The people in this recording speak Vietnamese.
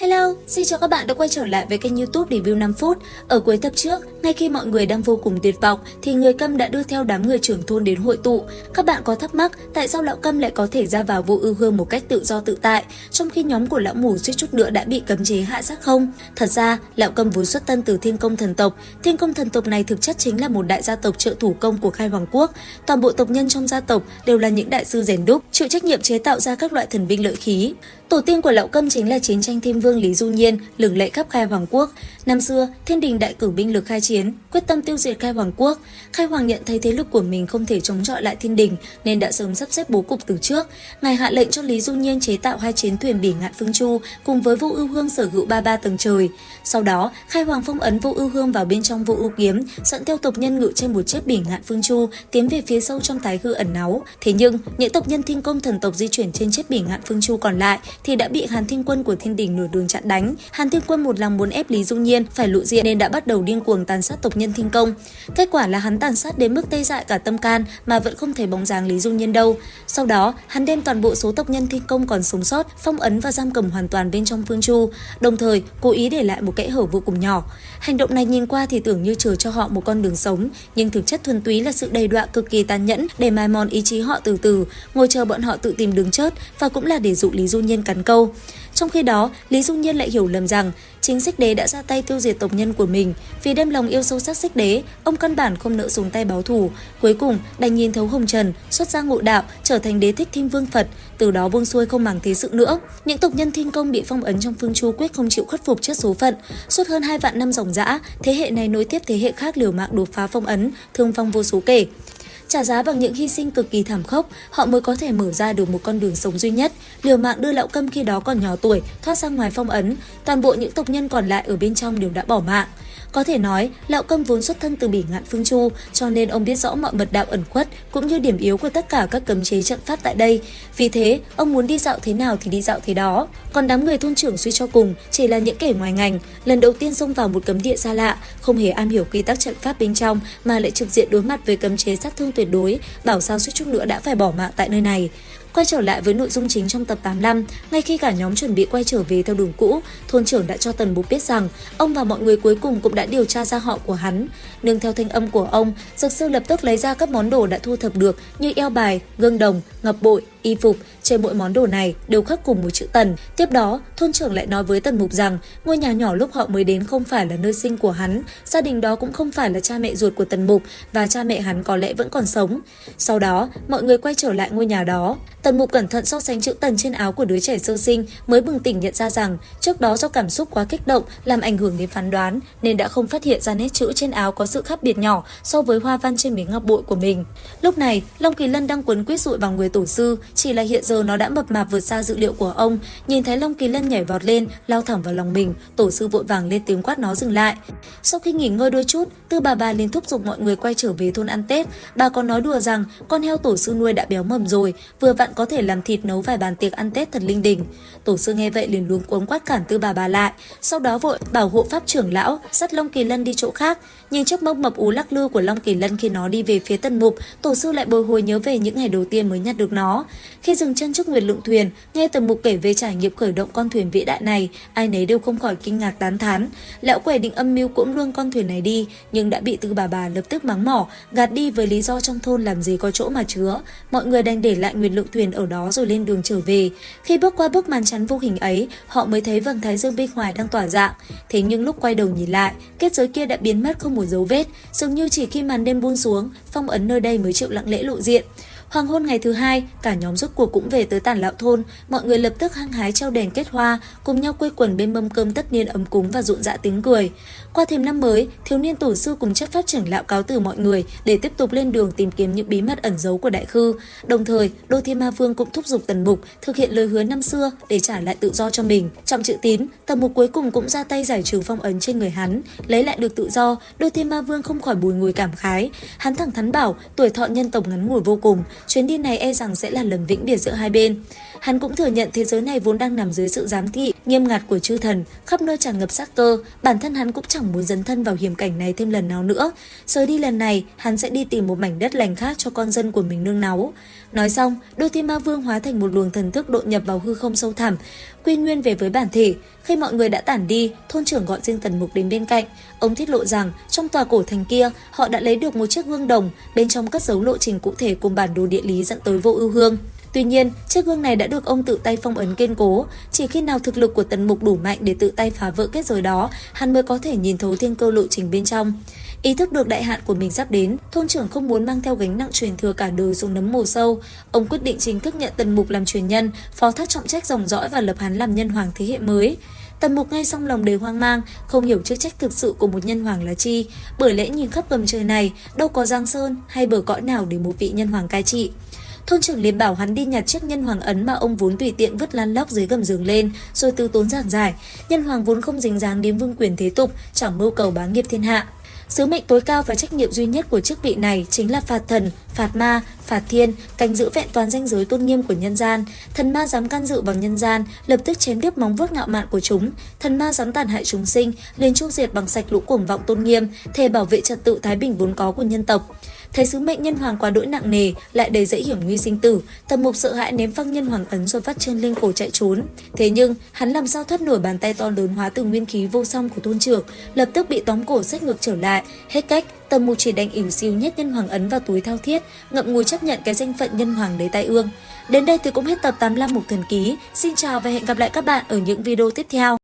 Hello, xin chào các bạn đã quay trở lại với kênh YouTube Review 5 phút. Ở cuối tập trước, ngay khi mọi người đang vô cùng tuyệt vọng thì người Câm đã đưa theo đám người trưởng thôn đến hội tụ. Các bạn có thắc mắc tại sao lão Câm lại có thể ra vào Vô Ưu Hương một cách tự do tự tại, trong khi nhóm của lão mù suýt chút nữa đã bị cấm chế hạ sát không? Thật ra, lão Câm vốn xuất thân từ Thiên Công thần tộc. Thiên Công thần tộc này thực chất chính là một đại gia tộc trợ thủ công của Khai Hoàng quốc. Toàn bộ tộc nhân trong gia tộc đều là những đại sư rèn đúc, chịu trách nhiệm chế tạo ra các loại thần binh lợi khí. Tổ tiên của lão Câm chính là chiến tranh Thiên Vương Lý Du Nhiên, lừng lẫy khắp Khai Hoàng quốc. Năm xưa, Thiên Đình đại cử binh lực khai chiến, quyết tâm tiêu diệt Khai Hoàng quốc. Khai Hoàng nhận thấy thế lực của mình không thể chống chọi lại Thiên Đình, nên đã sớm sắp xếp bố cục từ trước. Ngài hạ lệnh cho Lý Du Nhiên chế tạo 2 chiến thuyền Bỉ Ngạn Phương Chu, cùng với Vô Ưu Hương sở hữu 33 tầng trời. Sau đó, Khai Hoàng phong ấn Vô Ưu Hương vào bên trong Vô Ưu Kiếm, dẫn theo tộc nhân ngự trên một chiếc Bỉ Ngạn Phương Chu tiến về phía sâu trong Thái Hư ẩn náu. Thế nhưng, những tộc nhân Thiên Công thần tộc di chuyển trên chiếc Bỉ Ngạn Phương Chu còn lại thì đã bị Hàn Thiên Quân của Thiên Đình nửa đường chặn đánh. Hàn Thiên Quân một lòng muốn ép Lý Du Nhiên phải lộ diện nên đã bắt đầu điên cuồng tàn sát tộc nhân Thiên Công. Kết quả là hắn tàn sát đến mức tê dại cả tâm can mà vẫn không thấy bóng dáng Lý Du Nhiên đâu. Sau đó, hắn đem toàn bộ số tộc nhân Thiên Công còn sống sót phong ấn và giam cầm hoàn toàn bên trong Phương Chu, đồng thời cố ý để lại một kẽ hở vô cùng nhỏ. Hành động này nhìn qua thì tưởng như chừa cho họ một con đường sống, nhưng thực chất thuần túy là sự đầy đọa cực kỳ tàn nhẫn để mài mòn ý chí họ từ từ, ngồi chờ bọn họ tự tìm đường chết, và cũng là để dụ Lý Du Nhiên cắn câu. Trong khi đó, Lý Du Nhiên lại hiểu lầm rằng chính Xích Đế đã ra tay tiêu diệt tộc nhân của mình. Vì đem lòng yêu sâu sắc Xích Đế, ông căn bản không nỡ xuống tay báo thù. Cuối cùng, đành nhìn thấu hồng trần, xuất ra ngộ đạo, trở thành đế thích Thiên Vương Phật, từ đó buông xuôi không màng thế sự nữa. Những tộc nhân Thiên Công bị phong ấn trong Phương Chu quyết không chịu khuất phục trước số phận. Suốt hơn 2 vạn năm ròng rã, thế hệ này nối tiếp thế hệ khác liều mạng đột phá phong ấn, thương vong vô số kể. Trả giá bằng những hy sinh cực kỳ thảm khốc, họ mới có thể mở ra được một con đường sống duy nhất, liều mạng đưa lão Câm khi đó còn nhỏ tuổi thoát ra ngoài phong ấn. Toàn bộ những tộc nhân còn lại ở bên trong đều đã bỏ mạng. Có thể nói, lão Câm vốn xuất thân từ Bỉ Ngạn Phương Chu, cho nên ông biết rõ mọi mật đạo ẩn khuất cũng như điểm yếu của tất cả các cấm chế trận pháp tại đây. Vì thế, ông muốn đi dạo thế nào thì đi dạo thế đó. Còn đám người thôn trưởng suy cho cùng chỉ là những kẻ ngoài ngành, lần đầu tiên xông vào một cấm địa xa lạ, không hề am hiểu quy tắc trận pháp bên trong mà lại trực diện đối mặt với cấm chế sát thương tuyệt đối, bảo sao suýt chút nữa đã phải bỏ mạng tại nơi này. Quay trở lại với nội dung chính trong tập 85, ngay khi cả nhóm chuẩn bị quay trở về theo đường cũ, thôn trưởng đã cho Tần Mục biết rằng ông và mọi người cuối cùng cũng đã điều tra ra họ của hắn. Nương theo thanh âm của ông, Dược Sư lập tức lấy ra các món đồ đã thu thập được như eo bài, gương đồng, ngọc bội, y phục. Trên mỗi món đồ này đều khắc cùng một chữ Tần. Tiếp đó, thôn trưởng lại nói với Tần Mục rằng ngôi nhà nhỏ lúc họ mới đến không phải là nơi sinh của hắn, gia đình đó cũng không phải là cha mẹ ruột của Tần Mục, và cha mẹ hắn có lẽ vẫn còn sống. Sau đó, mọi người quay trở lại ngôi nhà đó. Tần Mục cẩn thận so sánh chữ Tần trên áo của đứa trẻ sơ sinh mới bừng tỉnh nhận ra rằng trước đó do cảm xúc quá kích động làm ảnh hưởng đến phán đoán nên đã không phát hiện ra nét chữ trên áo có sự khác biệt nhỏ so với hoa văn trên miếng ngọc bội của mình. Lúc này, Long Kỳ Lân đang quấn quýt dụi vào người tổ sư, chỉ là hiện giờ nó đã mập mạp vượt xa dự liệu của ông. Nhìn thấy Long Kỳ Lân nhảy vọt lên, lao thẳng vào lòng mình, tổ sư vội vàng lên tiếng quát nó dừng lại. Sau khi nghỉ ngơi đôi chút, Tư bà liền thúc giục mọi người quay trở về thôn ăn Tết. Bà còn nói đùa rằng con heo tổ sư nuôi đã béo mầm rồi, vừa vặn có thể làm thịt nấu vài bàn tiệc ăn Tết thật linh đình. Tổ sư nghe vậy liền luống cuống quát cản Tư bà lại, sau đó vội bảo hộ pháp trưởng lão dắt Long Kỳ Lân đi chỗ khác. Nhưng chiếc mông mập ú lắc lư của Long Kỳ Lân khi nó đi về phía Tần Mục, tổ sư lại bồi hồi nhớ về những ngày đầu tiên mới nhặt được nó. Khi dừng chân trước Nguyệt Lượng thuyền, nghe Tần Mục kể về trải nghiệm khởi động con thuyền vĩ đại này, ai nấy đều không khỏi kinh ngạc tán thán. Lão quẻ định âm mưu cũng luôn con thuyền này đi, nhưng đã bị Tư bà lập tức mắng mỏ, gạt đi với lý do trong thôn làm gì có chỗ mà chứa. Mọi người đành để lại Nguyệt Lượng thuyền ở đó rồi lên đường trở về. Khi bước qua bức màn chắn vô hình ấy, họ mới thấy vầng thái dương bên ngoài đang tỏa dạng. Thế nhưng lúc quay đầu nhìn lại, kết giới kia đã biến mất không một dấu vết, dường như chỉ khi màn đêm buông xuống, phong ấn nơi đây mới chịu lặng lẽ lộ diện. Hoàng hôn ngày thứ hai, cả nhóm rốt cuộc cũng về tới Tản Lão thôn, mọi người lập tức hăng hái treo đèn kết hoa, cùng nhau quây quần bên mâm cơm tất niên ấm cúng và rộn rã tiếng cười. Qua thềm năm mới, thiếu niên tổ sư cùng chấp pháp trưởng lão cáo từ mọi người để tiếp tục lên đường tìm kiếm những bí mật ẩn giấu của Đại Khư. Đồng thời, Đô Thiên Ma Vương cũng thúc giục Tần Mục thực hiện lời hứa năm xưa để trả lại tự do cho mình. Trọng chữ tín, Tần Mục cuối cùng cũng ra tay giải trừ phong ấn trên người hắn, lấy lại được tự do. Đô Thiên Ma Vương không khỏi bùi ngùi cảm khái. Hắn thẳng thắn bảo tuổi thọ nhân tộc ngắn ngủi vô cùng, chuyến đi này e rằng sẽ là lầm vĩnh biệt giữa hai bên. Hắn cũng thừa nhận thế giới này vốn đang nằm dưới sự giám thị nghiêm ngặt của chư thần, khắp nơi tràn ngập sát cơ, bản thân hắn cũng chẳng muốn dấn thân vào hiểm cảnh này thêm lần nào nữa. Rời đi lần này, hắn sẽ đi tìm một mảnh đất lành khác cho con dân của mình nương náu. Nói xong, Đô Thiên Ma Vương hóa thành một luồng thần thức đột nhập vào hư không sâu thẳm, quy nguyên về với bản thể. Khi mọi người đã tản đi, thôn trưởng gọi riêng Tần Mục đến bên cạnh. Ông tiết lộ rằng trong tòa cổ thành kia, họ đã lấy được một chiếc gương đồng, bên trong cất giấu lộ trình cụ thể cùng bản đồ địa lý dẫn tới Vô Ưu Hương. Tuy nhiên, chiếc gương này đã được ông tự tay phong ấn kiên cố, chỉ khi nào thực lực của Tần Mục đủ mạnh để tự tay phá vỡ kết giới đó, hắn mới có thể nhìn thấu thiên cơ lộ trình bên trong. Ý thức được đại hạn của mình sắp đến, thôn trưởng không muốn mang theo gánh nặng truyền thừa cả đời xuống nấm mồ sâu. Ông quyết định chính thức nhận Tần Mục làm truyền nhân, phó thác trọng trách dòng dõi và lập hắn làm nhân hoàng thế hệ mới. Tần Mục ngay xong lòng đầy hoang mang, không hiểu chức trách thực sự của một nhân hoàng là chi, bởi lẽ nhìn khắp gầm trời này, đâu có giang sơn hay bờ cõi nào để một vị nhân hoàng cai trị. Thôn trưởng liền bảo hắn đi nhặt chiếc nhân hoàng ấn mà ông vốn tùy tiện vứt lăn lóc dưới gầm giường lên, rồi từ tốn giảng giải. Nhân hoàng vốn không dính dáng đến vương quyền thế tục, chẳng mưu cầu bá nghiệp thiên hạ. Sứ mệnh tối cao và trách nhiệm duy nhất của chức vị này chính là phạt thần, phạt ma, phạt thiên, canh giữ vẹn toàn ranh giới tôn nghiêm của nhân gian. Thần ma dám can dự vào nhân gian, lập tức chém đứt móng vuốt ngạo mạn của chúng. Thần ma dám tàn hại chúng sinh, liền chu diệt bằng sạch lũ cuồng vọng tôn nghiêm, thề bảo vệ trật tự thái bình vốn có của nhân tộc. Thấy sứ mệnh nhân hoàng quá đỗi nặng nề, lại đầy dẫy hiểm nguy sinh tử, Tần Mục sợ hãi ném phăng nhân hoàng ấn rồi vắt chân lên cổ chạy trốn. Thế nhưng hắn làm sao thoát nổi bàn tay to lớn hóa từ nguyên khí vô song của thôn trưởng, lập tức bị tóm cổ xách ngược trở lại. Hết cách, Tần Mục chỉ đành ỉu xìu nhét nhân hoàng ấn vào túi thao thiết, ngậm ngùi chấp nhận cái danh phận nhân hoàng đầy tai ương. Đến đây thì cũng hết tập 85 Mục Thần Ký. Xin chào và hẹn gặp lại các bạn ở những video tiếp theo.